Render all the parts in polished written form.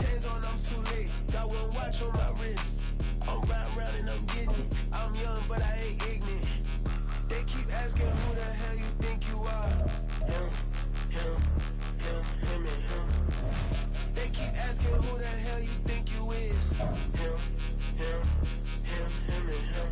chains on, I'm too late. Got one watch on my wrist. I'm round and I'm getting it. I'm young, but I ain't ignorant. They keep asking who the hell you think you are. Him, and him. They keep asking who the hell you think you is. Him, and him.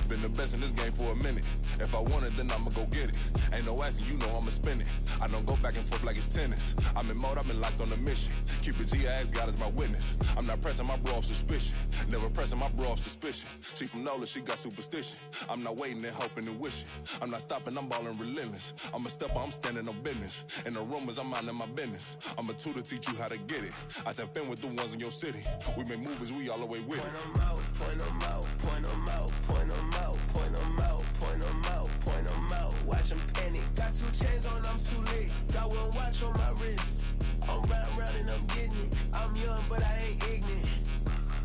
Been the best in this game for a minute. If I want it, then I'ma go get it. Ain't no asking, you know I'ma spin it. I don't go back and forth like it's tennis. I'm in mode, I've been locked on a mission. Keep it G, I ask God as my witness. I'm not pressing my bro off suspicion. Never pressing my bro off suspicion. She from Nola, she got superstition. I'm not waiting and hoping and wishing. I'm not stopping, I'm ballin' relentless. I'm a stepper, I'm standing on business. In the rumors, I'm minding my business. I'm a tutor, teach you how to get it. I tap in with the ones in your city. We make movies, we all the way with it. Point them out, point them out, point them out, point them out, point them out, point them out, point them out. Watch them panic. Got two chains on, I'm too late. Got one watch on my wrist. I'm round and I'm getting it. I'm young, but I ain't ignorant.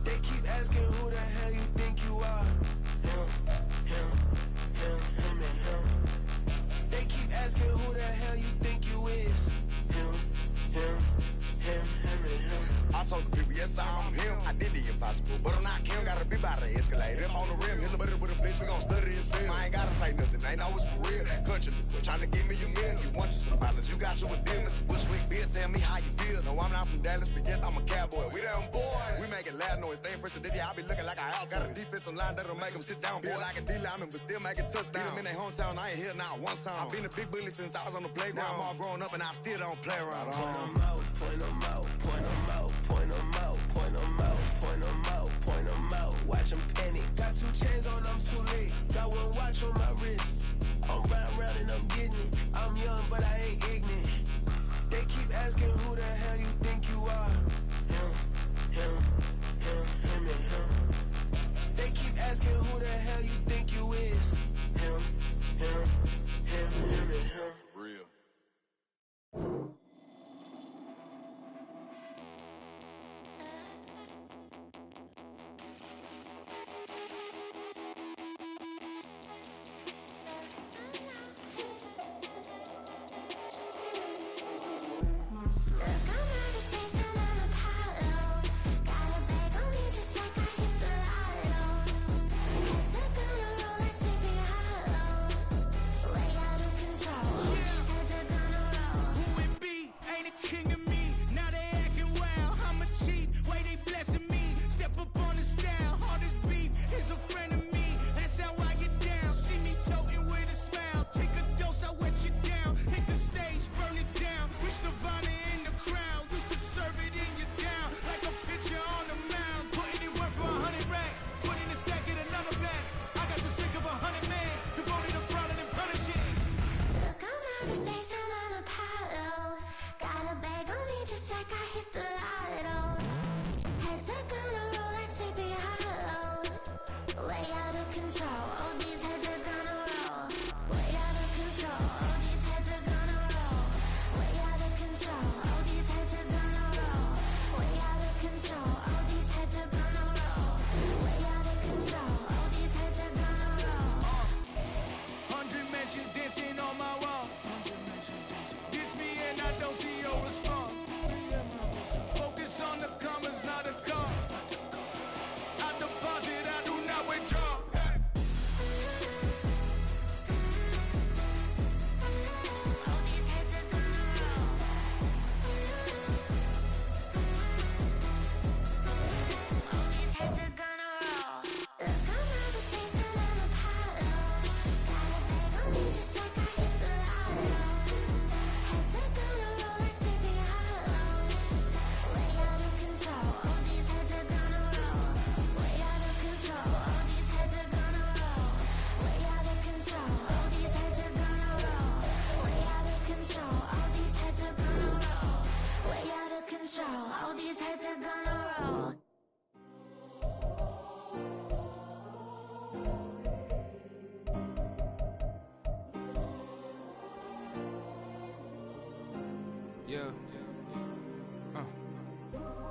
They keep asking who the hell you think you are. Him, and him. They keep asking who the hell you think you is. Him, and him. I told the people, yes, I'm him. I did the impossible, but I'm not him. Gotta be by the escalator. On the rim, hit the butter with a bitch. We gon' study this film. I ain't gotta say nothing. Ain't know it's for real. Country, trying to give me a meal. You want you some violence. You got you a deal. Mr. Bushwick, Bill, tell me how you feel. No, I'm not from Dallas, but yes, I'm a cowboy. We them boys. We making loud noise. Staying fresh to Diddy. I be looking like a house. Got a defensive line that'll make them sit down. Boy, like a D-lineman, but still making touchdowns. Beat them in their hometown. I ain't here now one time. I've been a big bully since I was on the playground. I'm all grown up and I still don't play around. Point them out, point them out, point them out, point them out, point them out, point them out, point them out. Watch them panic. Got two chains on, I'm too late. Got one watch on my wrist. I'm round and I'm getting it. I'm young, but I ain't ignorant. They keep asking who the hell you think you are. Him, and him. They keep asking who the hell you think you is. Him, and him. Real.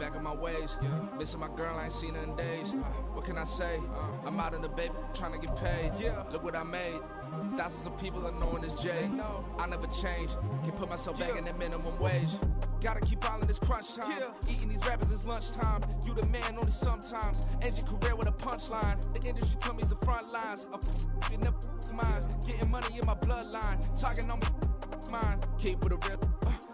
Back in my ways, missing my girl, I ain't seen her in days. What can I say? I'm out in the baby, trying to get paid. Look what I made. Thousands of people are knowing this Jay. I never change. Can put myself back in that minimum wage. Gotta keep all in this crunch time. Eating these rappers is lunchtime. You the man only sometimes. End your career with a punchline. The industry told me it's the front lines. You never mind. Getting money in my bloodline. Talking on me, mine. Keep with a real.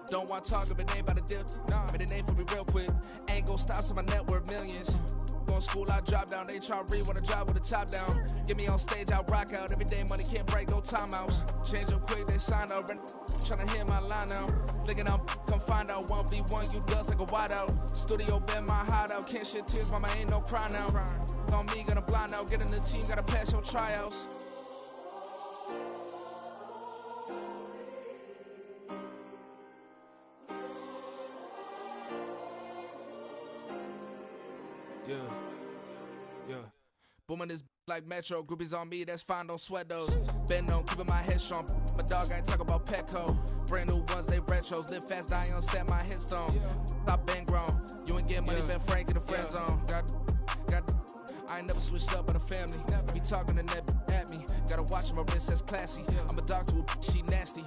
Don't want to talk if it ain't about the deal. Nah, but it ain't for me real quick. Ain't gon' stop till my net worth millions. Going school, I drop down. They try to read, wanna drive with the top down. Get me on stage, I rock out. Every day money can't break, no timeouts. Change up quick, they sign up. Tryna hear my line now. Thinking I'm come find out 1v1, you dust like a wideout. Studio been my hideout. Can't shed tears, mama ain't no cry now. On me, gonna blind out. Get in the team, gotta pass your tryouts. Yeah. Booming this like Metro. Groupies on me, that's fine, don't sweat those. Been on, keeping my head strong. My dog ain't talk about Petco. Brand new ones, they retros. Live fast, die on set, my headstone. Stop been grown. You ain't get money, been frank in the friend zone. I ain't never switched up on the family. Be talking to that at me. Gotta watch my wrist, that's classy. I'm a dog to a she nasty.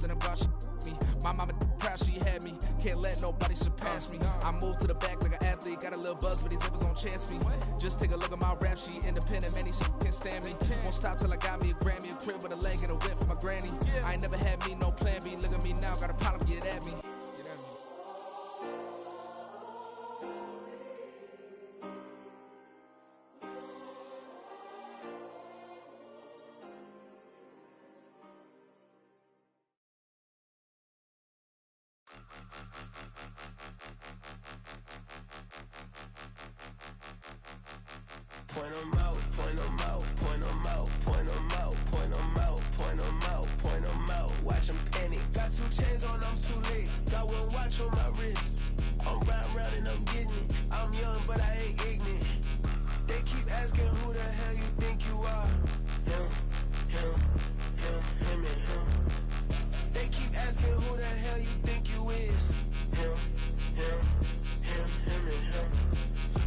Then about me. My mama proud she had me. Can't let nobody surpass me. I moved to the back like an athlete. Got a little buzz, but these zippers don't chance me. Just take a look at my rap sheet. Independent, many can't stand me. Won't stop till I got me a Grammy, a crib with a leg and a whip for my granny. I ain't never had me no plan B. Look at me now, got a problem, get at me. Point 'em out, point 'em out, point 'em out, point 'em out, point 'em out, point 'em out, point 'em out. Watch 'em panic. Got 2 chains on, I'm too late. Got 1 watch on my wrist. I'm round and I'm getting it. I'm young, but I ain't ignorant. They keep asking who the hell you think you are. Him and him. They keep asking who the hell you think you is. Him and him.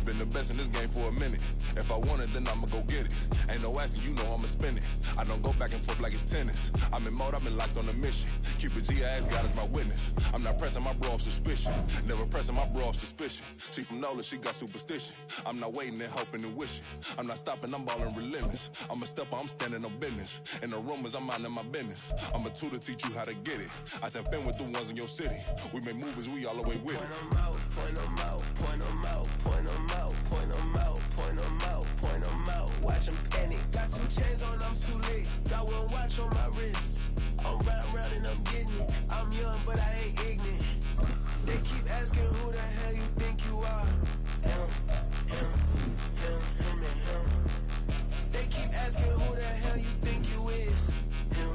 Been the best in this game for a minute. If I want it, then I'ma go get it. Ain't no asking, you know I'ma spend it. I don't go back and forth like it's tennis. I'm in mode, I've been locked on a mission. Keep a G, I ask God as my witness. I'm not pressing my bro off suspicion. Never pressing my bro off suspicion. She from Nola, she got superstition. I'm not waiting and hoping and wishing. I'm not stopping, I'm ballin' relentless. I'm a stepper, I'm standing on business. In the rumors, I'm minding my business. I'm a tutor, teach you how to get it. I said, been with the ones in your city. We make movies, we all the way with it. Point 'em out, point 'em out, point 'em out, point 'em out, point 'em out, point 'em out, point 'em out. Watch 'em panic. Got 2 chains on, I'm too late. Got 1 watch on my wrist. I'm round and I'm getting it. I'm young, but I ain't ignorant. They keep asking who the hell you think you are. Him and him. They keep asking who the hell you think you is. Him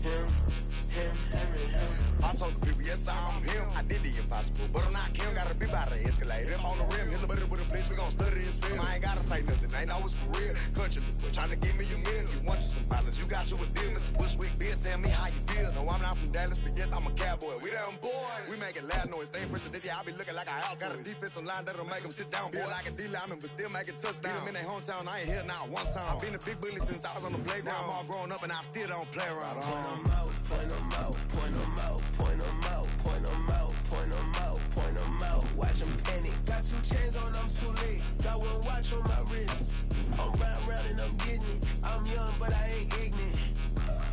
and him. I told the people, yes, I'm him. I did the impossible, but I'm not him. Gotta be by the escalate. Rim on the rim, hit the butter with a bitch. We gon' study this film. I ain't gotta say nothing. Ain't know it's for real. Country boy, tryna give me a meal. You want you some violence? You got you a deal, Mr. Bushwick. Bill, tell me how you feel. No, I'm not from Dallas, but yes, I'm a cowboy. We them boys. We making loud noise. Stay fresh today. I be looking like a house. Got a defensive line that'll make them sit down. Feel like a D-lineman, but still making touchdowns. Beat them in their hometown. I ain't here now one time. I been a big bully since I was on the playground. I'm all grown up and I still don't play around. Point 'em out, point 'em out, point 'em out, point 'em out, point 'em out, point 'em out, point 'em out. Watch 'em panic. Got 2 chains on, I'm too late. Got 1 watch on my wrist. I'm round and I'm getting it. I'm young, but I ain't ignorant.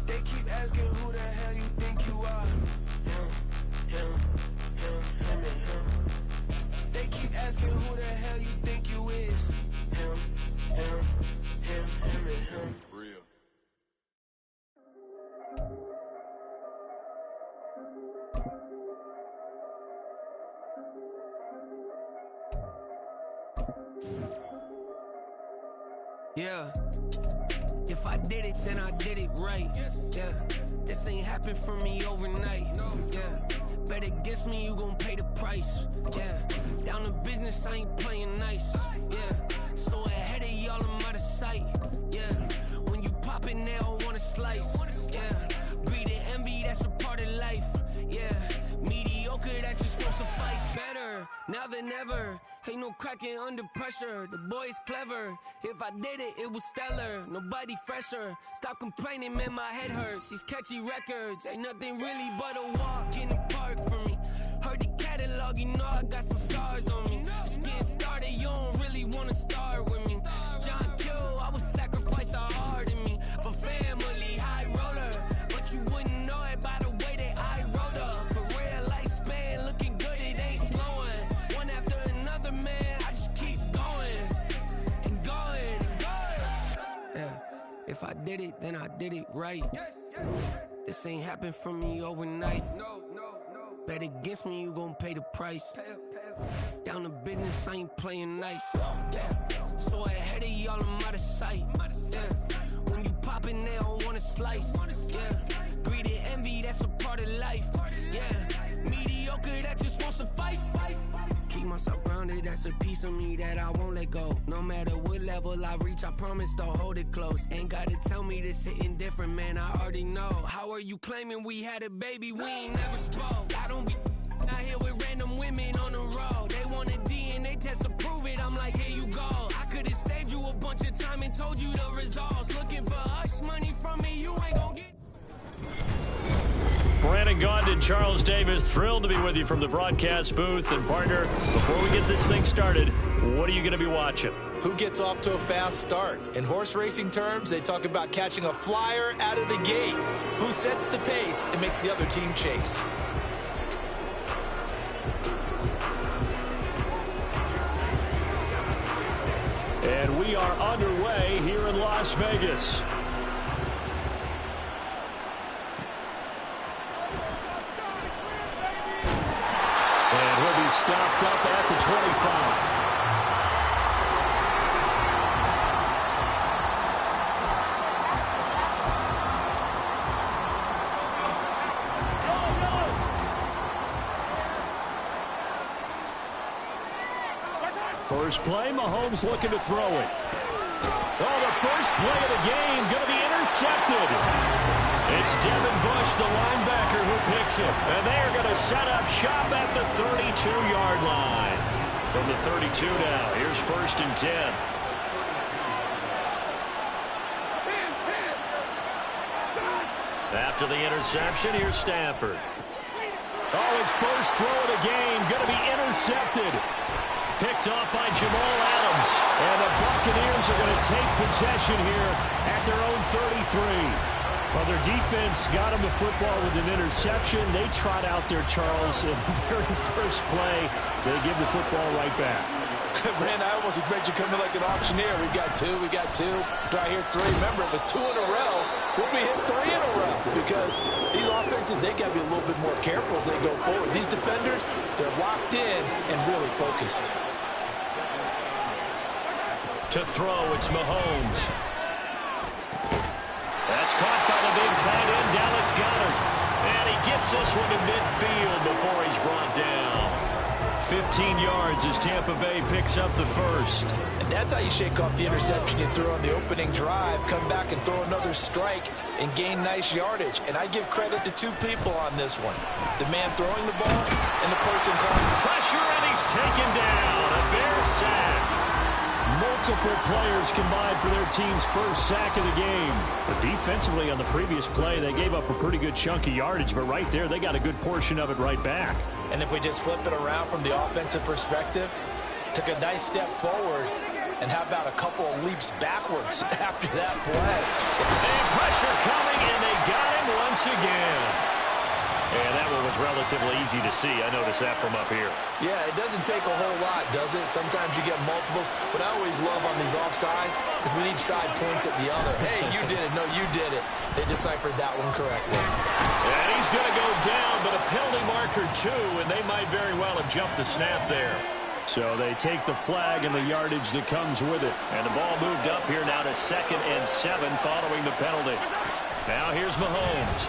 They keep asking who the hell you think you are. Him and him. They keep asking who the hell you think you is. Him and him. Real. Yeah. If I did it, then I did it right. Yeah. This ain't happened for me overnight. Yeah. Bet against me, you gon' pay the price. Yeah. Down to business, I ain't playing nice. Yeah. So ahead of y'all, I'm out of sight. Yeah. When you poppin', they all wanna slice. Yeah. Greed and envy, that's a part of life. Yeah. Mediocre, that just won't suffice. Better now than ever. Ain't no cracking under pressure. The boy's clever. If I did it, it was stellar. Nobody fresher. Stop complaining, man, my head hurts. These catchy records ain't nothing really but a walk in the park for me. Heard the dog, you know I got some scars on me. It's getting started, you don't really wanna start with me. It's John Q, I would sacrifice a heart in me for family, high roller. But you wouldn't know it by the way that I wrote up. A real lifespan, looking good, it ain't slowing. One after another, man, I just keep going and going and going. Yeah, if I did it, then I did it right. This ain't happened for me overnight. Bet against me, you gon' pay the price. Down to business, I ain't playing nice. So ahead of y'all, I'm out of sight. When you poppin', they don't wanna slice. Greed and envy, that's a part of life. Mediocre, that just won't suffice. Keep myself grounded, that's a piece of me that I won't let go. No matter what level I reach, I promise to hold it close. Ain't gotta tell me this hitting different, man, I already know. How are you claiming we had a baby, we ain't never spoke? I don't be out here with random women on the road. They want a DNA test to prove it, I'm like, here you go. I could've saved you a bunch of time and told you the results. Looking for hush money from me, you ain't gon' get. Brandon Gaudin, Charles Davis, thrilled to be with you from the broadcast booth. And partner, before we get this thing started, what are you going to be watching? Who gets off to a fast start? In horse racing terms, they talk about catching a flyer out of the gate. Who sets the pace and makes the other team chase? And we are underway here in Las Vegas. And he'll be stopped up at the 25. First play, Mahomes looking to throw it. Oh, the first play of the game going to be intercepted. It's Devin Bush, the linebacker, who picks it. And they are going to set up shop at the 32-yard line. From the 32 now, here's 1st and 10. After the interception, here's Stafford. Oh, his first throw of the game going to be intercepted. Picked off by Jamal Adams. And the Buccaneers are going to take possession here at their own 33. Well, their defense got him the football with an interception. They trot out there, Charles, in the very first play. They give the football right back. Man, I almost expect you to come in like an auctioneer. We got two. Do I hear three? Remember, it was 2 in a row. We'll be hit 3 in a row because these offenses, they got to be a little bit more careful as they go forward. These defenders, they're locked in and really focused. To throw, it's Mahomes. That's caught by the big tight end, Dallas Goedert. And he gets this one to midfield before he's brought down. 15 yards as Tampa Bay picks up the first. And that's how you shake off the interception you threw on the opening drive, come back and throw another strike and gain nice yardage. And I give credit to 2 people on this one. The man throwing the ball and the person calling pressure, and he's taken down. A Bear sack. Multiple players combined for their team's first sack of the game. But defensively on the previous play, they gave up a pretty good chunk of yardage, but right there, they got a good portion of it right back. And if we just flip it around from the offensive perspective, took a nice step forward, and how about a couple of leaps backwards after that play? And pressure coming, and they got him once again. And that one was relatively easy to see. I noticed that from up here. Yeah, it doesn't take a whole lot, does it? Sometimes you get multiples. What I always love on these offsides is when each side points at the other. Hey, you did it. No, you did it. They deciphered that one correctly. And he's going to go down, but a penalty marker too, and they might very well have jumped the snap there. So they take the flag and the yardage that comes with it. And the ball moved up here now to 2nd and 7 following the penalty. Now here's Mahomes.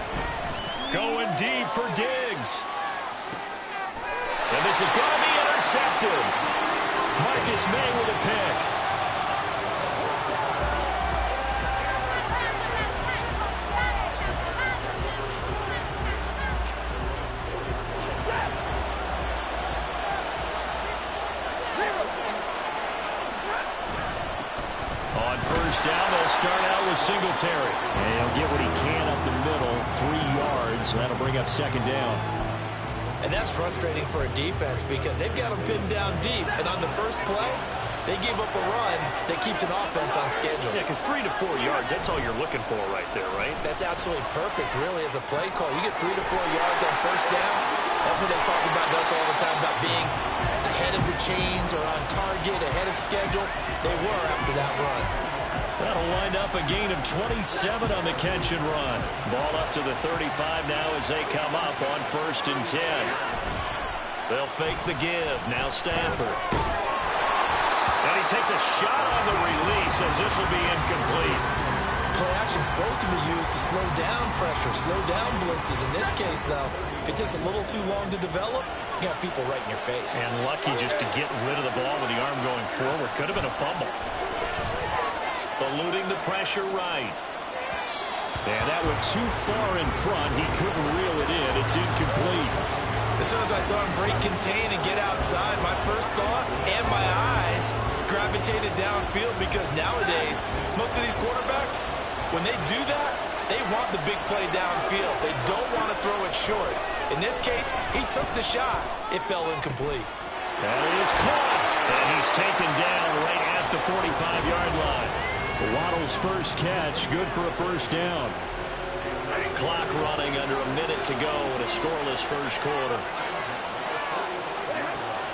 Going deep for Diggs. And this is going to be intercepted. Marcus May with a pick. On first down, they'll start out with Singletary. And he'll get what he can up the middle, 3 yards. That'll bring up 2nd down. And that's frustrating for a defense because they've got them pinned down deep. And on the first play, they gave up a run that keeps an offense on schedule. Yeah, because 3 to 4 yards, that's all you're looking for right there, right? That's absolutely perfect, really, as a play call. You get 3 to 4 yards on first down. That's what they talk about us all the time, about being ahead of the chains or on target, ahead of schedule. They were after that run. That'll wind up a gain of 27 on the catch and run. Ball up to the 35 now as they come up on 1st and 10. They'll fake the give. Now Stafford. And he takes a shot on the release as this will be incomplete. Play action is supposed to be used to slow down pressure, slow down blitzes. In this case, though, if it takes a little too long to develop, you got people right in your face. And lucky just to get rid of the ball with the arm going forward. Could have been a fumble. Eluding the pressure right. And that went too far in front. He couldn't reel it in. It's incomplete. As soon as I saw him break contain and get outside, my first thought and my eyes gravitated downfield because nowadays, most of these quarterbacks, when they do that, they want the big play downfield. They don't want to throw it short. In this case, he took the shot. It fell incomplete. And it is caught. And he's taken down right at the 45-yard line. Waddle's first catch, good for a first down. Clock running under a minute to go in a scoreless first quarter.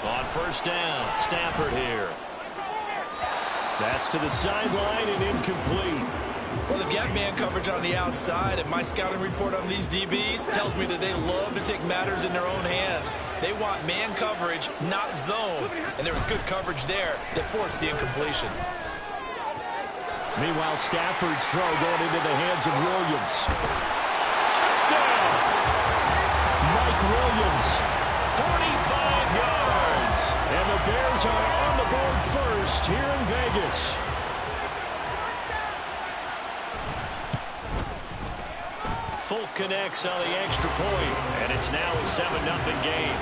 On first down, Stafford here. That's to the sideline and incomplete. Well, they've got man coverage on the outside, and my scouting report on these DBs tells me that they love to take matters in their own hands. They want man coverage, not zone. And there was good coverage there that forced the incompletion. Meanwhile, Stafford's throw going into the hands of Williams. Touchdown! Mike Williams, 45 yards. And the Bears are on the board first here in Vegas. Folk connects on the extra point, and it's now a 7-0 game.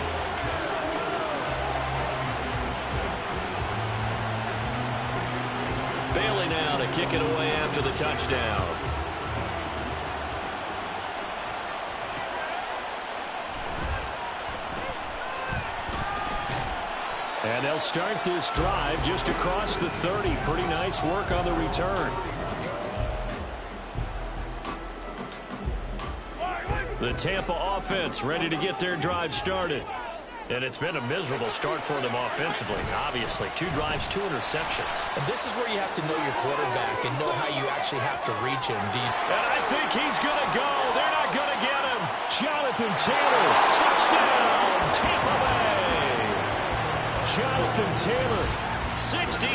Bailey now to kick it away after the touchdown. And they'll start this drive just across the 30. Pretty nice work on the return. The Tampa offense ready to get their drive started. And it's been a miserable start for them offensively, obviously. 2 drives, 2 interceptions. And this is where you have to know your quarterback and know how you actually have to reach him. And I think he's going to go. They're not going to get him. Jonathan Taylor, touchdown, Tampa Bay. Jonathan Taylor, 69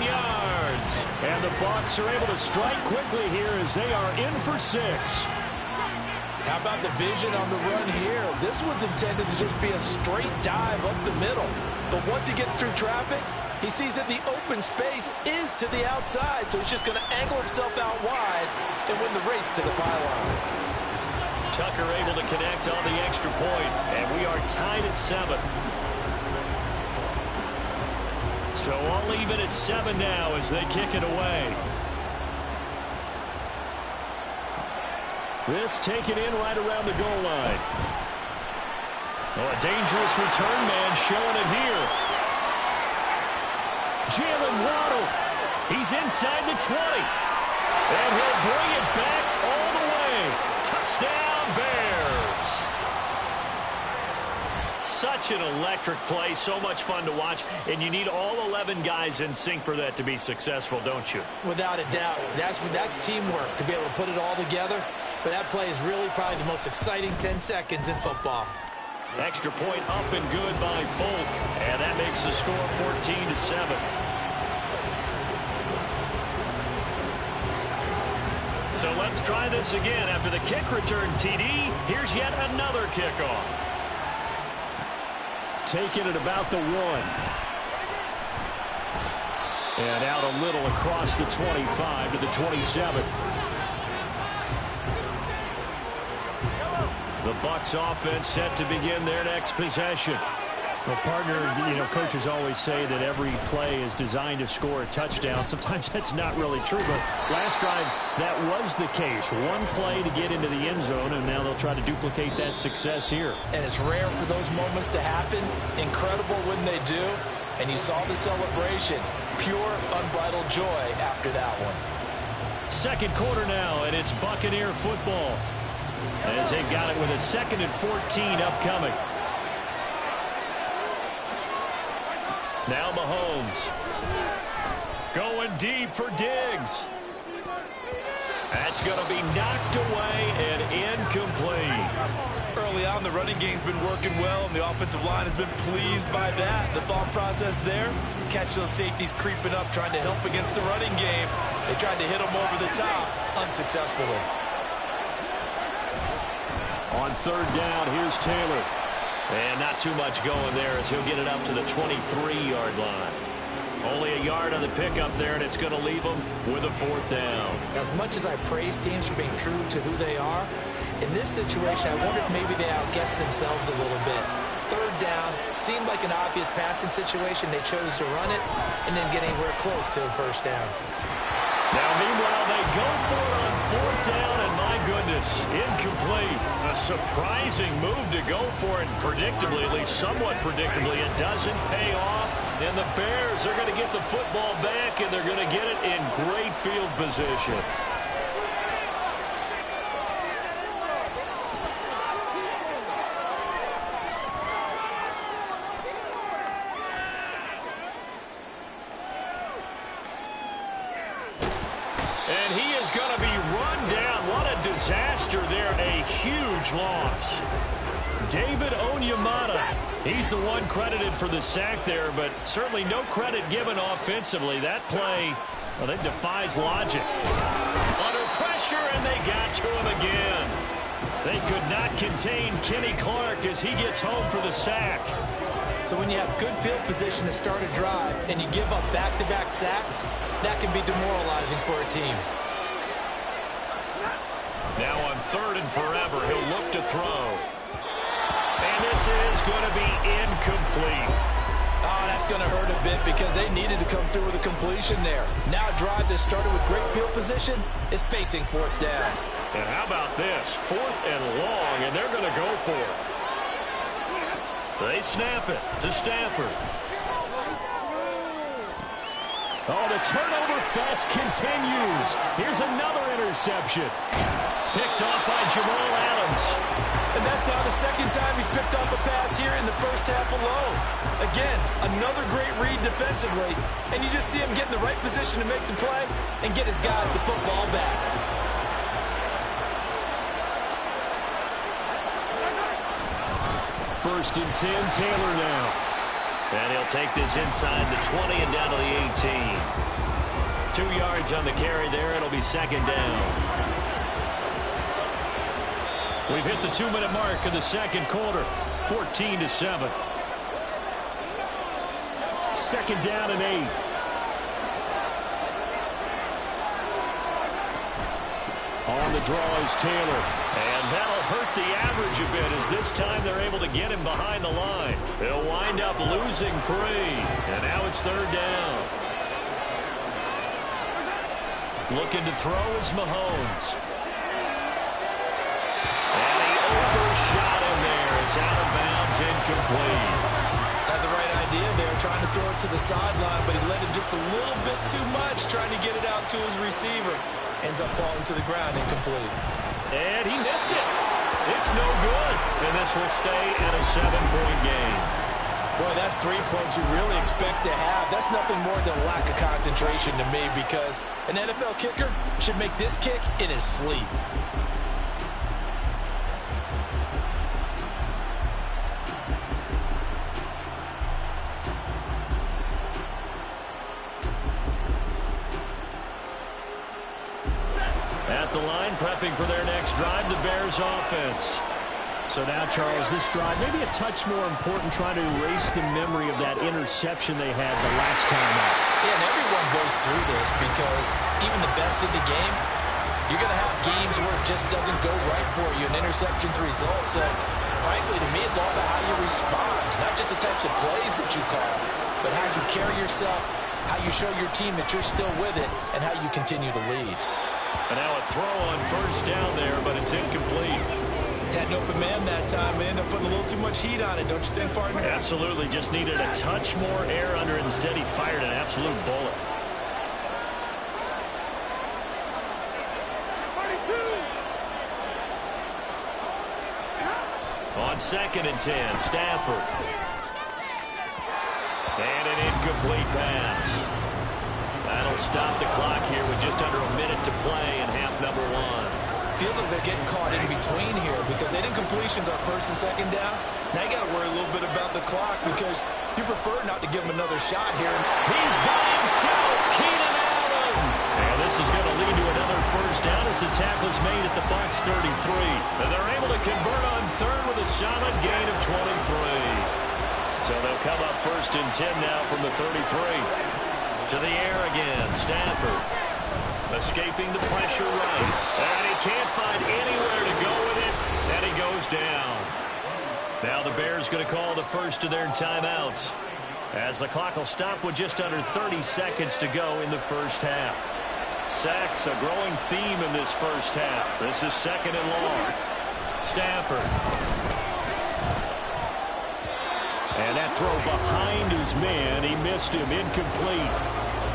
yards. And the Bucs are able to strike quickly here as they are in for 6. How about the vision on the run here? This one's intended to just be a straight dive up the middle. But once he gets through traffic, he sees that the open space is to the outside, so he's just going to angle himself out wide and win the race to the pylon. Tucker able to connect on the extra point, and we are tied at 7. So all even at 7 now as they kick it away. This taken in right around the goal line. Oh, a dangerous return man showing it here. Jalen Waddle. He's inside the 20. And he'll bring it back all the way. Touchdown, Bears. Such an electric play. So much fun to watch. And you need all 11 guys in sync for that to be successful, don't you? Without a doubt. That's teamwork to be able to put it all together. But that play is really probably the most exciting 10 seconds in football. Extra point up and good by Folk. And that makes the score 14-7. So let's try this again. After the kick return, TD, here's yet another kickoff. Taking it about the 1. And out a little across the 25 to the 27. The Bucs offense set to begin their next possession. Well, partner, coaches always say that every play is designed to score a touchdown. Sometimes that's not really true, but last drive, that was the case. One play to get into the end zone, and now they'll try to duplicate that success here. And it's rare for those moments to happen. Incredible when they do. And you saw the celebration. Pure, unbridled joy after that one. Second quarter now, and it's Buccaneer football, as they've got it with a 2nd and 14 upcoming. Now Mahomes going deep for Diggs. That's going to be knocked away and incomplete. Early on, the running game's been working well, and the offensive line has been pleased by that. The thought process there, catch those safeties creeping up, trying to help against the running game. They tried to hit them over the top, unsuccessfully. On 3rd down, here's Taylor. And not too much going there as he'll get it up to the 23-yard line. Only a yard on the pickup there, and it's going to leave them with a 4th down. As much as I praise teams for being true to who they are, in this situation, I wonder if maybe they outguessed themselves a little bit. 3rd down, seemed like an obvious passing situation. They chose to run it and then get anywhere close to the 1st down. Now, meanwhile, they go for it on 4th down, and my goodness, incomplete. A surprising move to go for it, and predictably, at least somewhat predictably, it doesn't pay off. And the Bears are going to get the football back, and they're going to get it in great field position. And he is going to be run down. What a disaster there. A huge loss. David Onyemata. He's the one credited for the sack there, but certainly no credit given offensively. That play, well, it defies logic. Under pressure, and they got to him again. They could not contain Kenny Clark as he gets home for the sack. So when you have good field position to start a drive and you give up back-to-back sacks, that can be demoralizing for a team. Now on 3rd and forever, he'll look to throw. And this is going to be incomplete. Oh, that's going to hurt a bit because they needed to come through with a completion there. Now a drive that started with great field position is facing 4th down. And how about this? 4th and long, and they're going to go for it. They snap it to Stafford. Oh, the turnover fest continues. Here's another interception. Picked off by Jamal Adams. And that's now the 2nd time he's picked off a pass here in the first half alone. Again, another great read defensively. And you just see him get in the right position to make the play and get his guys the football back. 1st and 10, Taylor now. And he'll take this inside the 20 and down to the 18. 2 yards on the carry there. It'll be 2nd down. We've hit the 2-minute mark of the 2nd quarter. 14-7. 2nd down and 8. On the draw is Taylor. And that'll hurt the average a bit as this time they're able to get him behind the line. They'll wind up losing 3. And now it's 3rd down. Looking to throw is Mahomes. And he overshot him there. It's out of bounds, incomplete. Had the right idea there, trying to throw it to the sideline, but he let him just a little bit too much, trying to get it out to his receiver. Ends up falling to the ground, incomplete. And he missed it. It's no good. And this will stay at a 7-point game. Boy, that's 3 points you really expect to have. That's nothing more than a lack of concentration to me because an NFL kicker should make this kick in his sleep. At the line, prepping for their next drive, the Bears offense. So now, Charles, this drive, maybe a touch more important, trying to erase the memory of that interception they had the last time out. Yeah, and everyone goes through this because even the best in the game, you're going to have games where it just doesn't go right for you, and interceptions result. So frankly, to me, it's all about how you respond. Not just the types of plays that you call, but how you carry yourself, how you show your team that you're still with it, and how you continue to lead. And now a throw on first down there, but it's incomplete. Had an open man that time, but ended up putting a little too much heat on it, don't you think, partner? Absolutely. Just needed a touch more air under it. Instead, he fired an absolute bullet. On 2nd and 10, Stafford. And an incomplete pass. That'll stop the clock here with just under a minute to play in half number 1. Feels like they're getting caught in between here because they did completions on 1st and 2nd down. Now you got to worry a little bit about the clock because you prefer not to give him another shot here. He's by himself, Keenan Allen. And this is going to lead to another first down as the tackle's made at the Bucs 33. And they're able to convert on 3rd with a solid gain of 23. So they'll come up 1st and 10 now from the 33. To the air again, Stafford. Escaping the pressure right. And he can't find anywhere to go with it. And he goes down. Now the Bears going to call the first of their timeouts, as the clock will stop with just under 30 seconds to go in the first half. Sacks, a growing theme in this first half. This is 2nd and long. Stafford. And that throw behind his man. He missed him. Incomplete.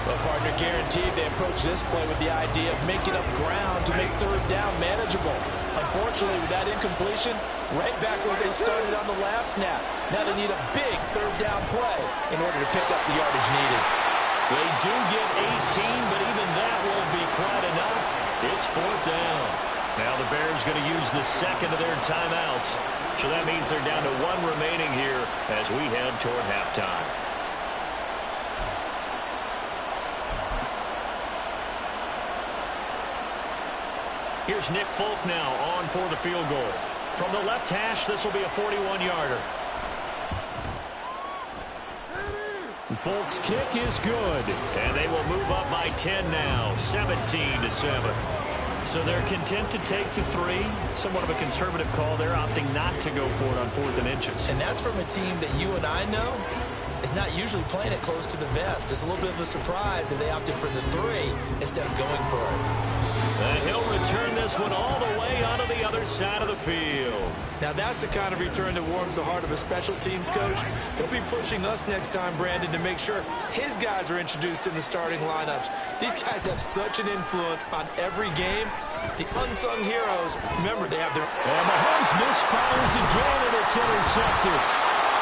Well, partner, guaranteed they approach this play with the idea of making up ground to make 3rd down manageable. Unfortunately, with that incompletion, right back where they started on the last snap. Now they need a big 3rd down play in order to pick up the yardage needed. They do get 18, but even that won't be quite enough. It's 4th down. Now the Bears going to use the 2nd of their timeouts. So that means they're down to 1 remaining here as we head toward halftime. Here's Nick Folk now on for the field goal. From the left hash, this will be a 41-yarder. Folk's kick is good, and they will move up by 10 now, 17-7. So they're content to take the 3. Somewhat of a conservative call there, opting not to go for it on 4th and inches. And that's from a team that you and I know is not usually playing it close to the vest. It's a little bit of a surprise that they opted for the 3 instead of going for it. And he'll return this one all the way onto the other side of the field. Now that's the kind of return that warms the heart of a special teams coach. He'll be pushing us next time, Brandon, to make sure his guys are introduced in the starting lineups. These guys have such an influence on every game. The unsung heroes, remember, they have their... And Mahomes misfires again, and it's intercepted.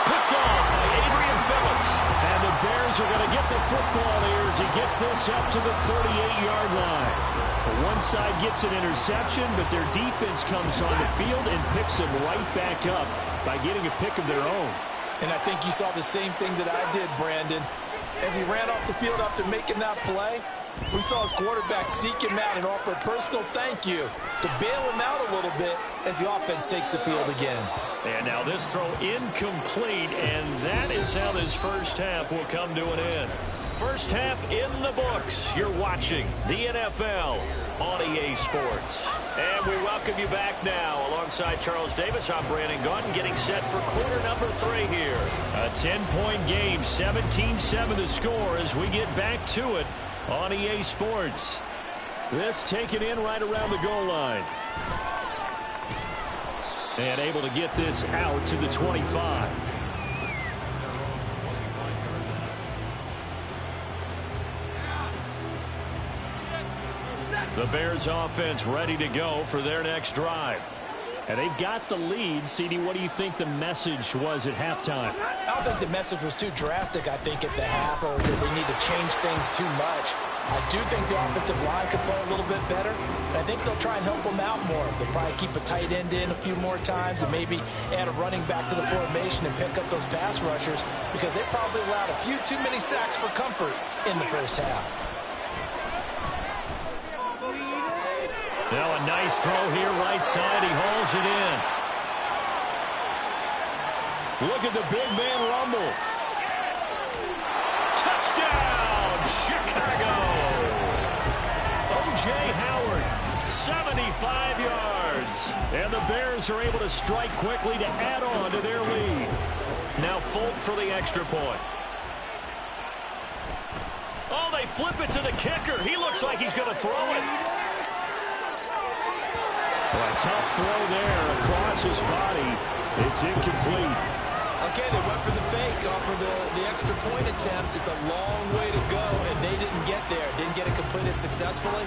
Picked off by Adrian Phillips. And the Bears are going to get the football here as he gets this up to the 38-yard line. One side gets an interception, but their defense comes on the field and picks them right back up by getting a pick of their own. And I think you saw the same thing that I did, Brandon. As he ran off the field after making that play, we saw his quarterback seek him out and offer a personal thank you to bail him out a little bit as the offense takes the field again. And now this throw incomplete, and that is how this first half will come to an end. First half in the books. You're watching the NFL on EA Sports. And we welcome you back now. Alongside Charles Davis, I'm Brandon Gaudin, getting set for quarter number 3 here. A 10-point game, 17-7 the score as we get back to it on EA Sports. This taken in right around the goal line. And able to get this out to the 25. The Bears offense ready to go for their next drive. And they've got the lead. CD, what do you think the message was at halftime? I don't think the message was too drastic, I think, at the half, or that they need to change things too much. I do think the offensive line could play a little bit better, and I think they'll try and help them out more. They'll probably keep a tight end in a few more times and maybe add a running back to the formation and pick up those pass rushers because they probably allowed a few too many sacks for comfort in the first half. Now a nice throw here right side. He hauls it in. Look at the big man rumble. Touchdown, Chicago. O.J. Howard, 75 yards. yards. And the Bears are able to strike quickly to add on to their lead. Now Folk for the extra point. Oh, they flip it to the kicker. He looks like he's going to throw it. Well, a tough throw there across his body. It's incomplete. Okay, they went for the fake off of the extra point attempt. It's a long way to go, and they didn't get there. Didn't get it completed successfully.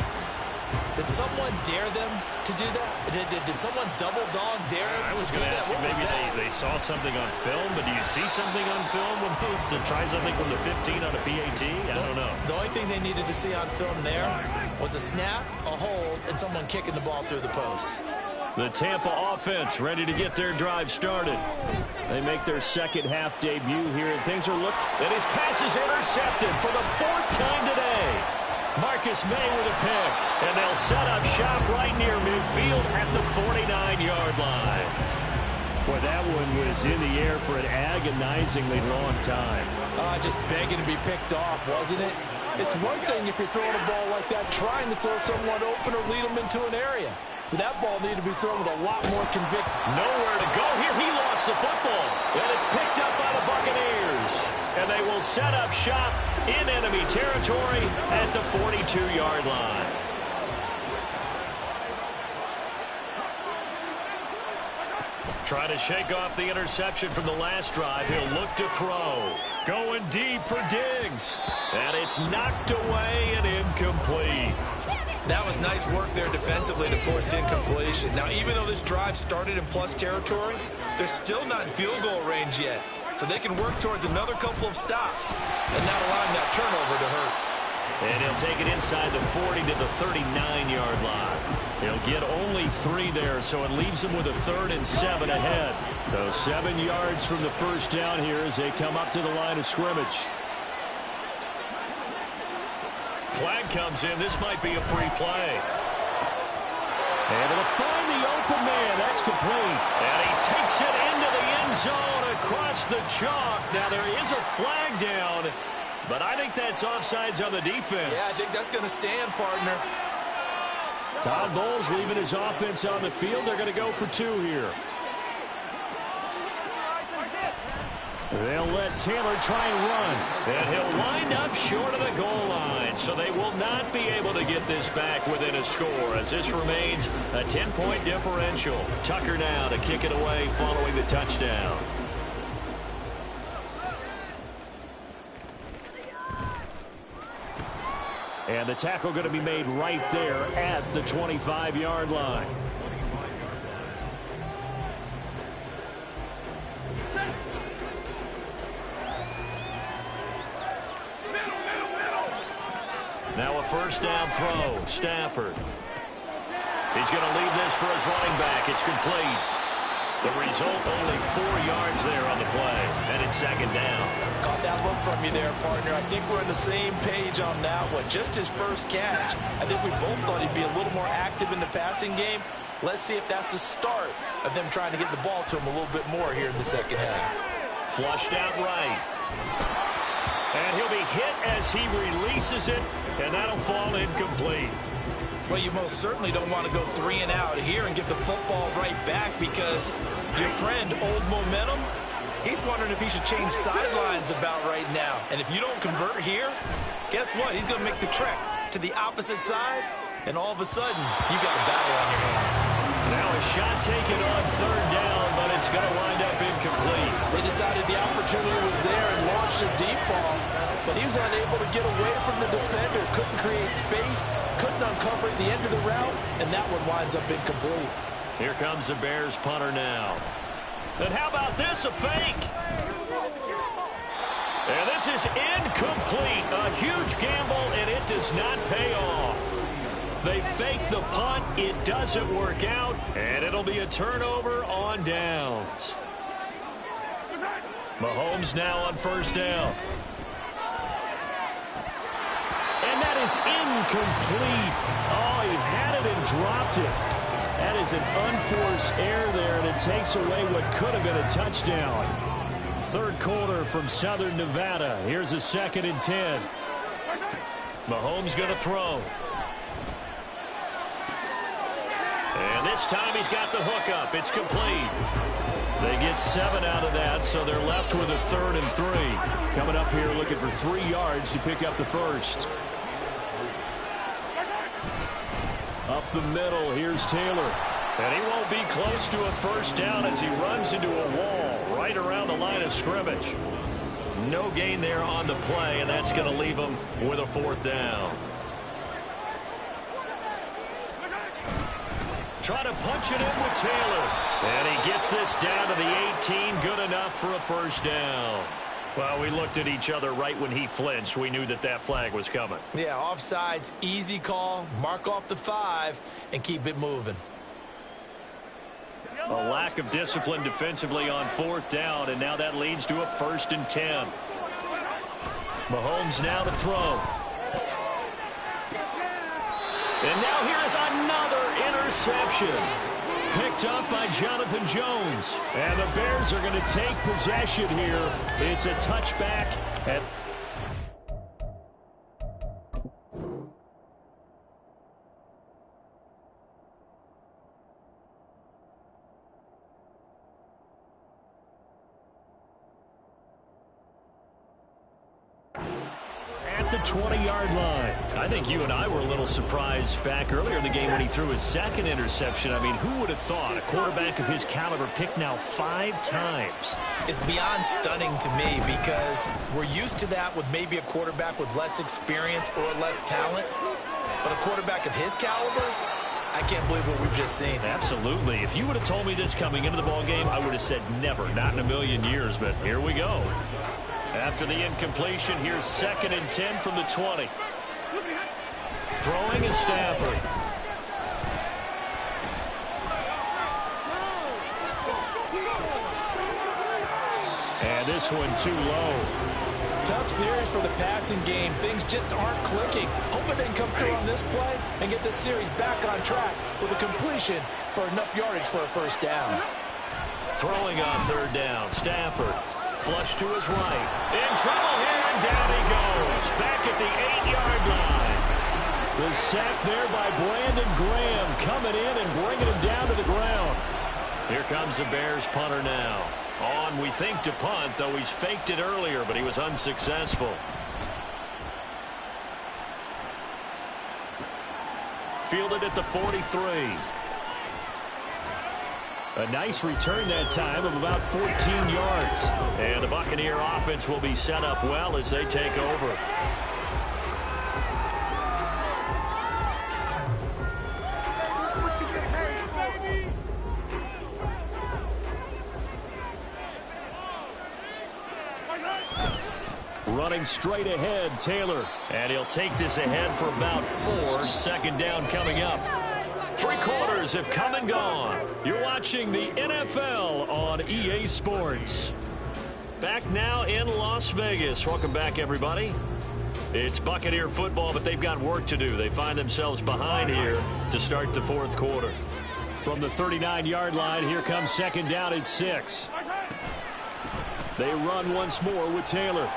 Did someone dare them to do that? Did someone double dog dare them I was to do going to that? ask you, maybe they saw something on film, but do you see something on film when to try something from the 15 on a PAT? I don't know. The only thing they needed to see on film there was a snap, a hold, and someone kicking the ball through the post. The Tampa offense ready to get their drive started. They make their second half debut here, and things are looking. And his pass is intercepted for the 4th time today. Marcus May with a pick, and they'll set up shop right near midfield at the 49-yard line. Boy, that one was in the air for an agonizingly long time. Just begging to be picked off, wasn't it? It's one thing if you're throwing a ball like that, trying to throw someone open or lead them into an area. But that ball needed to be thrown with a lot more conviction. Nowhere to go here. He lost the football. And it's picked up by the Buccaneers. And they will set up shop in enemy territory at the 42-yard line. Trying to shake off the interception from the last drive. He'll look to throw. Going deep for Diggs. And it's knocked away and incomplete. That was nice work there defensively to force incompletion. Now, even though this drive started in plus territory, they're still not in field goal range yet. So they can work towards another couple of stops and not allowing that turnover to hurt. And he'll take it inside the 40 to the 39-yard line. He'll get only 3 there, so it leaves him with a 3rd and 7 ahead. So 7 yards from the first down here as they come up to the line of scrimmage. Flag comes in. This might be a free play. Able to find the open man. That's complete. And he takes it into the end zone across the chalk. Now there is a flag down, but I think that's offsides on the defense. Yeah, I think that's going to stand, partner. Todd Bowles leaving his offense on the field. They're going to go for 2 here. They'll let Taylor try and run. And he'll wind up short of the goal line. So they will not be able to get this back within a score as this remains a 10-point differential. Tucker now to kick it away following the touchdown. And the tackle going to be made right there at the 25-yard line. Now a first down throw. Stafford. He's going to leave this for his running back. It's complete. The result, only 4 yards there on the play. And it's 2nd down. Caught that look from you there, partner. I think we're on the same page on that one. Just his first catch. I think we both thought he'd be a little more active in the passing game. Let's see if that's the start of them trying to get the ball to him a little bit more here in the second half. Flushed out right. And he'll be hit as he releases it, and that'll fall incomplete. Well, you most certainly don't want to go 3 and out here and get the football right back because your friend, Old Momentum, he's wondering if he should change sidelines about right now. And if you don't convert here, guess what? He's going to make the trek to the opposite side, and all of a sudden, you got a battle on your hands. Now a shot taken on 3rd down, but it's going to wind up incomplete. They decided the opportunity was there and launched a deep ball, but he was unable to get away from the defender, couldn't create space, couldn't uncover the end of the route, and that one winds up incomplete. Here comes the Bears punter now. And how about this, a fake? And this is incomplete. A huge gamble, and it does not pay off. They fake the punt. It doesn't work out, and it'll be a turnover on downs. Mahomes now on first down. And that is incomplete. Oh, he had it and dropped it. That is an unforced error there, and it takes away what could have been a touchdown. 3rd quarter from Southern Nevada. Here's a 2nd and 10. Mahomes going to throw. And this time he's got the hook up. It's complete. They get 7 out of that, so they're left with a 3rd and 3. Coming up here looking for 3 yards to pick up the first. Up the middle, here's Taylor. And he won't be close to a first down as he runs into a wall right around the line of scrimmage. No gain there on the play, and that's going to leave him with a 4th down. Try to punch it in with Taylor. And he gets this down to the 18. Good enough for a first down. Well, we looked at each other right when he flinched. We knew that that flag was coming. Yeah, offsides, easy call. Mark off the 5 and keep it moving. A lack of discipline defensively on 4th down, and now that leads to a 1st and 10. Mahomes now to throw. And now here is another interception. Picked up by Jonathan Jones. And the Bears are going to take possession here. It's a touchback. At the 20-yard line. I think you and I were a little surprised back earlier in the game when he threw his 2nd interception. I mean, who would have thought a quarterback of his caliber picked now 5 times? It's beyond stunning to me because we're used to that with maybe a quarterback with less experience or less talent. But a quarterback of his caliber, I can't believe what we've just seen. Absolutely. If you would have told me this coming into the ballgame, I would have said never, not in a million years. But here we go. After the incompletion, here's 2nd and 10 from the 20. Throwing is Stafford. And this one too low. Tough series for the passing game. Things just aren't clicking. Hoping they can come through on this play and get this series back on track with a completion for enough yardage for a first down. Throwing on 3rd down, Stafford. Flush to his right. In trouble here, and down he goes. Back at the 8-yard line. The sack there by Brandon Graham coming in and bringing him down to the ground. Here comes the Bears punter now. On, we think, to punt, though he's faked it earlier, but he was unsuccessful. Fielded at the 43. A nice return that time of about 14 yards. And the Buccaneer offense will be set up well as they take over. Running straight ahead, Taylor. And he'll take this ahead for about 4. 2nd down coming up. 3 quarters have come and gone. You're watching the NFL on EA Sports. Back now in Las Vegas. Welcome back, everybody. It's Buccaneer football, but they've got work to do. They find themselves behind here to start the 4th quarter. From the 39-yard line, here comes 2nd down at 6. They run once more with Taylor.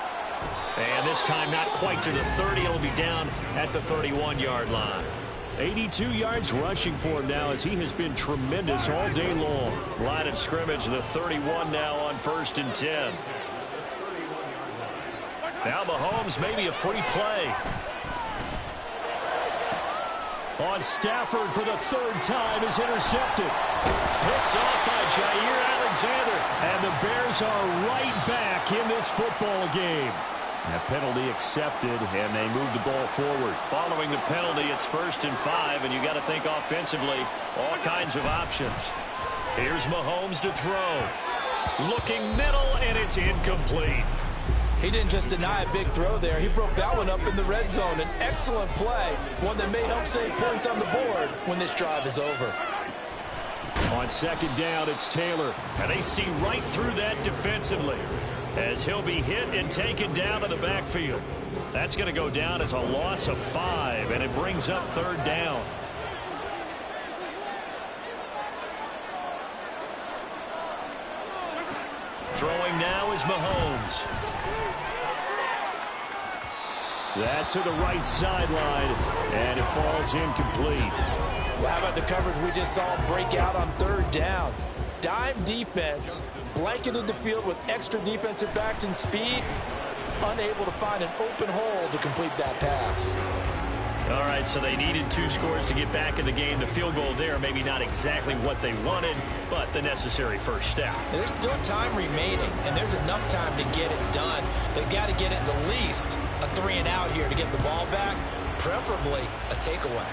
And this time not quite to the 30. It'll be down at the 31-yard line. 82 yards rushing for him now as he has been tremendous all day long. Line of scrimmage, the 31 now on 1st and 10. Now Mahomes, maybe a free play. On Stafford for the 3rd time is intercepted. Picked off by Jair Alexander. And the Bears are right back in this football game. That penalty accepted, and they move the ball forward. Following the penalty, it's 1st and 5, and you got to think offensively, all kinds of options. Here's Mahomes to throw. Looking middle, and it's incomplete. He didn't just deny a big throw there. He broke that one up in the red zone. An excellent play, one that may help save points on the board when this drive is over. On 2nd down, it's Taylor, and they see right through that defensively as he'll be hit and taken down to the backfield. That's going to go down as a loss of 5, and it brings up 3rd down. Throwing now is Mahomes. That to the right sideline, and it falls incomplete. Well, how about the coverage we just saw break out on third down? Dime defense, blanketed the field with extra defensive backs and speed, unable to find an open hole to complete that pass. All right, so they needed 2 scores to get back in the game. The field goal there, maybe not exactly what they wanted, but the necessary first step. There's still time remaining, and there's enough time to get it done. They've got to get it at least a 3 and out here to get the ball back, preferably a takeaway.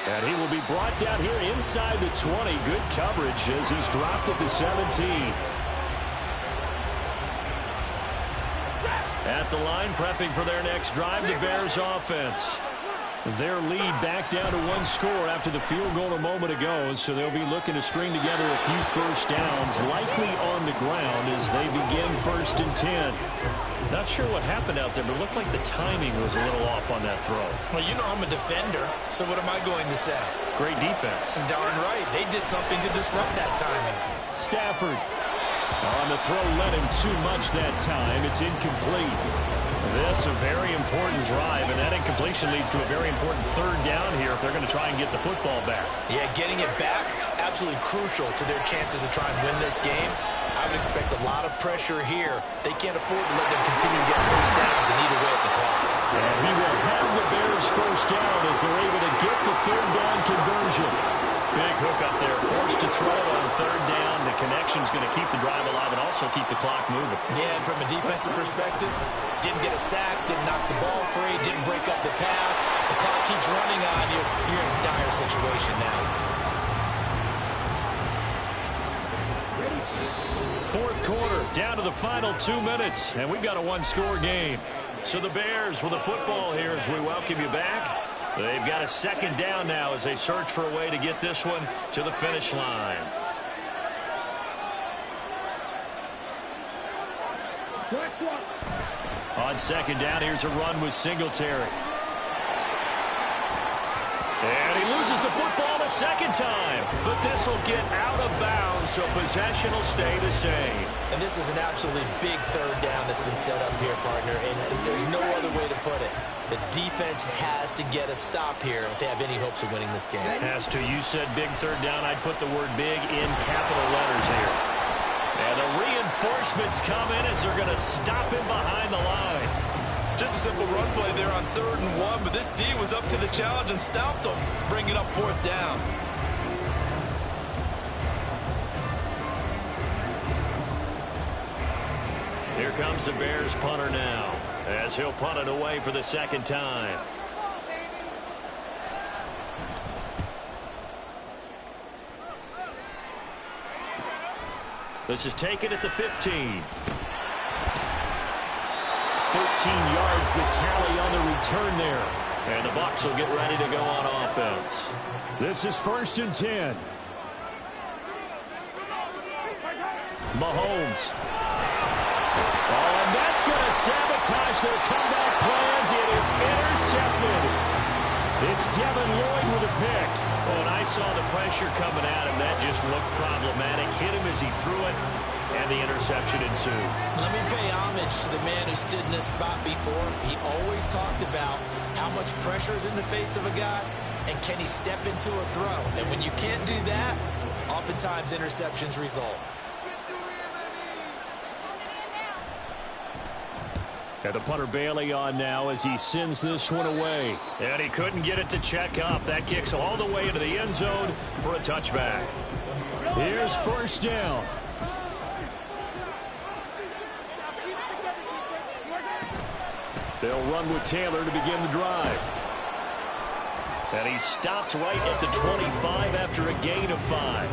And he will be brought down here inside the 20. Good coverage as he's dropped at the 17. At the line, prepping for their next drive, the Bears offense. Their lead back down to 1 score after the field goal a moment ago, so they'll be looking to string together a few first downs, likely on the ground as they begin 1st and 10. Not sure what happened out there, but it looked like the timing was a little off on that throw. Well, you know I'm a defender, so what am I going to say? Great defense. Darn right. They did something to disrupt that timing. Stafford on the throw, led him too much that time. It's incomplete. This a very important drive, and that incompletion leads to a very important 3rd down here if they're going to try and get the football back. Yeah, getting it back, absolutely crucial to their chances to try and win this game. I would expect a lot of pressure here. They can't afford to let them continue to get first downs and eat away at the clock. And he will have the Bears first down as they're able to get the 3rd down conversion. Big hook up there, forced to throw it on 3rd down. The connection's going to keep the drive alive and also keep the clock moving. Yeah, and from a defensive perspective, didn't get a sack, didn't knock the ball free, didn't break up the pass. The clock keeps running on you. You're in a dire situation now. 4th quarter, down to the final 2 minutes, and we've got a 1-score game. So the Bears with the football here as we welcome you back. They've got a 2nd down now as they search for a way to get this one to the finish line. On 2nd down, here's a run with Singletary. And he loses the football the 2nd time. But this will get out of bounds, so possession will stay the same. And this is an absolutely big 3rd down that's been set up here, partner. And there's no other way to put it. The defense has to get a stop here if they have any hopes of winning this game. Has to. You said big 3rd down. I'd put the word big in capital letters here. And the reinforcements come in as they're going to stop him behind the line. Just a simple run play there on 3rd and 1, but this D was up to the challenge and stopped him, bringing up 4th down. Here comes the Bears punter now, as he'll punt it away for the 2nd time. This is taken at the 15. 13 yards the tally on the return there. And the Bucs will get ready to go on offense. This is 1st and 10. Mahomes. Oh, and that's going to sabotage their comeback plans. It is intercepted. It's Devin Lloyd with a pick. Oh, and I saw the pressure coming at him. That just looked problematic. Hit him as he threw it, and the interception ensued. Let me pay homage to the man who stood in this spot before. He always talked about how much pressure is in the face of a guy, and can he step into a throw. And when you can't do that, oftentimes interceptions result. And the punter Bailey on now as he sends this one away. And he couldn't get it to check up. That kicks all the way into the end zone for a touchback. Here's 1st down. They'll run with Taylor to begin the drive. And he stopped right at the 25 after a gain of 5.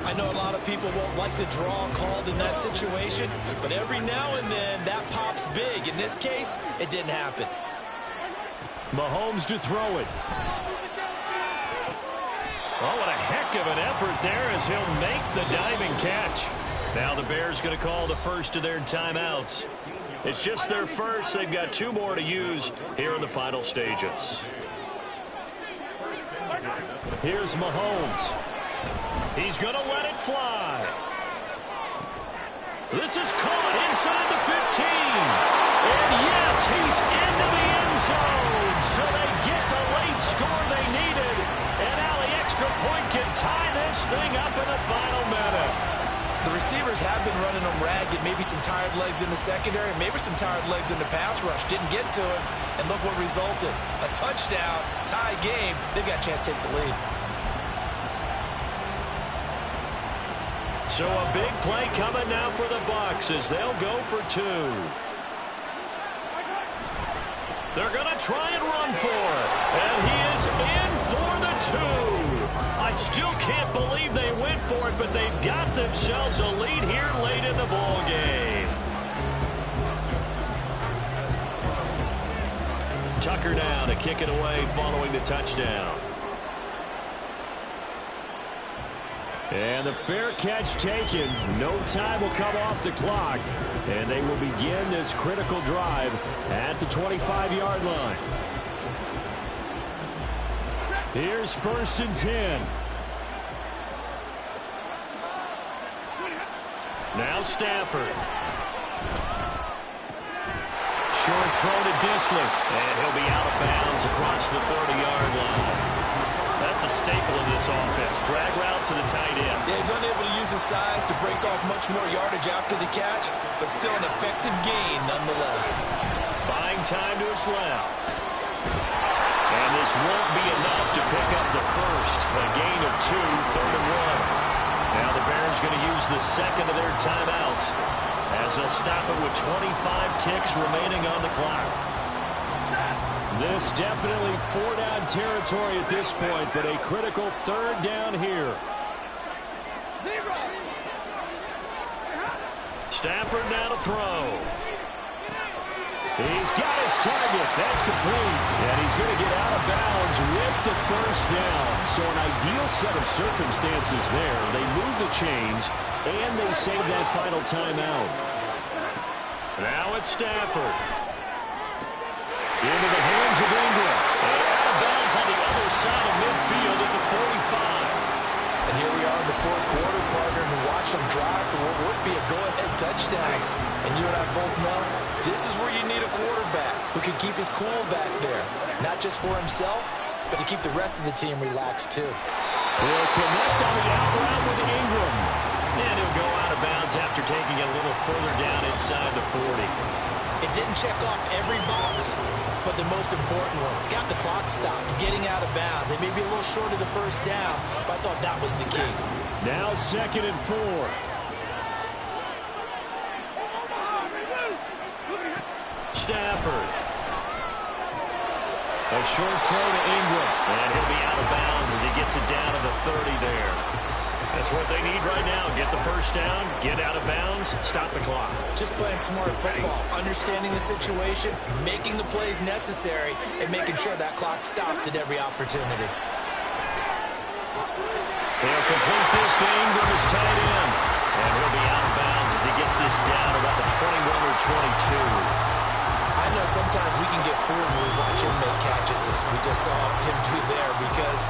I know a lot of people won't like the draw called in that situation, but every now and then that pops big. In this case, it didn't happen. Mahomes to throw it. Oh, what a heck of an effort there as he'll make the diving catch. Now the Bears going to call the first of their timeouts. It's just their first. They've got 2 more to use here in the final stages. Here's Mahomes. He's going to let it fly. This is caught inside the 15. And yes, he's into the end zone. So they get the late score they needed. And now the extra point can tie this thing up in the final minute. The receivers have been running them ragged. Maybe some tired legs in the secondary, maybe some tired legs in the pass rush. Didn't get to it, and look what resulted. A touchdown, tie game. They've got a chance to take the lead. So a big play coming now for the Bucs as they'll go for 2. They're going to try and run for it. And he is in for the 2. I still can't believe they went for it, but they've got themselves a lead here late in the ball game. Tucker now to kick it away following the touchdown. And the fair catch taken. No time will come off the clock. And they will begin this critical drive at the 25-yard line. Here's 1st and 10. Now Stafford. Short throw to Dissler. And he'll be out of bounds across the 30-yard line. That's a staple in this offense. Drag route to the tight end. Yeah, he's unable to use his size to break off much more yardage after the catch, but still an effective gain nonetheless. Buying time to his left. And this won't be enough to pick up the first. A gain of 2, 3rd and 1. Now the Bears going to use the second of their timeouts as they'll stop it with 25 ticks remaining on the clock. This definitely 4-down territory at this point, but a critical 3rd down here. Stafford now to throw. He's got his target. That's complete. And he's going to get out of bounds with the 1st down. So an ideal set of circumstances there. They move the chains, and they save that final timeout. Now it's Stafford. Into the hands of Ingram. And out of bounds on the other side of midfield at the 45. And here we are in the 4th quarter, partner, and watch them drive for what would be a go-ahead touchdown. And you and I both know this is where you need a quarterback who can keep his cool back there. Not just for himself, but to keep the rest of the team relaxed too. He'll connect on the out route with Ingram. And he'll go out of bounds after taking it a little further down inside the 40. It didn't check off every box, but the most important one, got the clock stopped, getting out of bounds. They may be a little short of the 1st down, but I thought that was the key. Now 2nd and 4. Stafford. A short throw to Ingram, and he'll be out of bounds as he gets it down to the 30 there. That's what they need right now. Get the 1st down, get out of bounds, stop the clock. Just playing smart football, understanding the situation, making the plays necessary, and making sure that clock stops at every opportunity. They'll complete this to Ingram as tight end. And he'll be out of bounds as he gets this down about the 21 or 22. I know sometimes we can get fooled when we watch him make catches as we just saw him do there because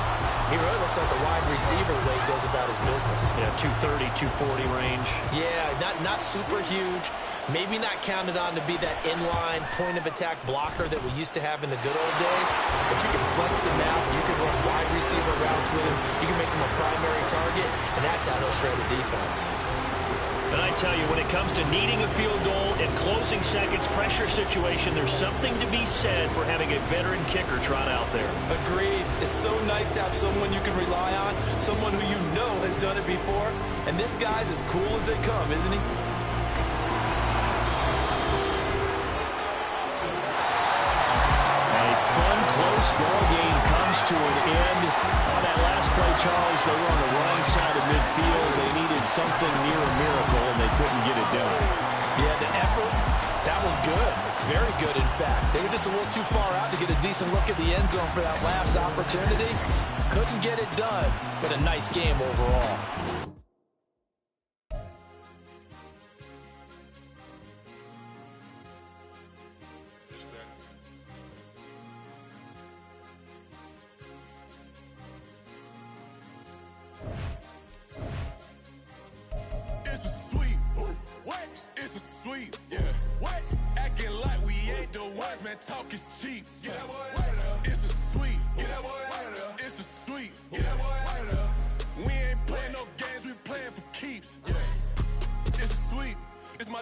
he really looks like a wide receiver the way he goes about his business. Yeah, 230, 240 range. Yeah, not super huge. Maybe not counted on to be that inline point-of-attack blocker that we used to have in the good old days. But you can flex him out. You can run wide receiver routes with him. You can make him a primary target, and that's how he'll shred a defense. And I tell you, when it comes to needing a field goal in closing seconds, pressure situation, there's something to be said for having a veteran kicker trot out there. Agreed. It's so nice to have someone you can rely on, someone who you know has done it before. And this guy's as cool as they come, isn't he? A fun, close ball game comes to an end. On that last play, Charles, they were on the wrong side of midfield. They needed something near a miracle, and they couldn't get it done. Yeah, the effort, that was good. Very good, in fact. They were just a little too far out to get a decent look at the end zone for that last opportunity. Couldn't get it done, but a nice game overall. It's a sweep. What? It's a sweep. Yeah. What? Acting like we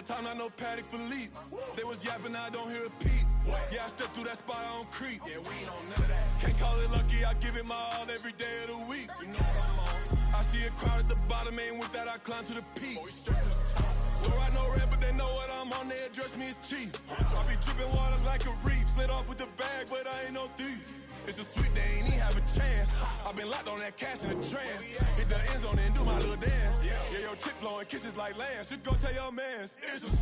time, not no paddock for leap. They was yapping, I don't hear a peep. Yeah, I stepped through that spot, I don't creep. Yeah, we ain't on none of that. Can't call it lucky, I give it my all every day of the week. You know what I'm on. I see a crowd at the bottom, ain't with that, I climb to the peak. Don't ride no red, but they know what I'm on, they address me as chief. I be dripping water like a reef. Slid off with the bag, but I ain't no thief. It's a sweet, they ain't even have a chance. I've been locked on that cash in a trance. Hit the end zone and do my little dance. Yeah, your chick blowing kisses like Lance. Should go tell your mans. It's a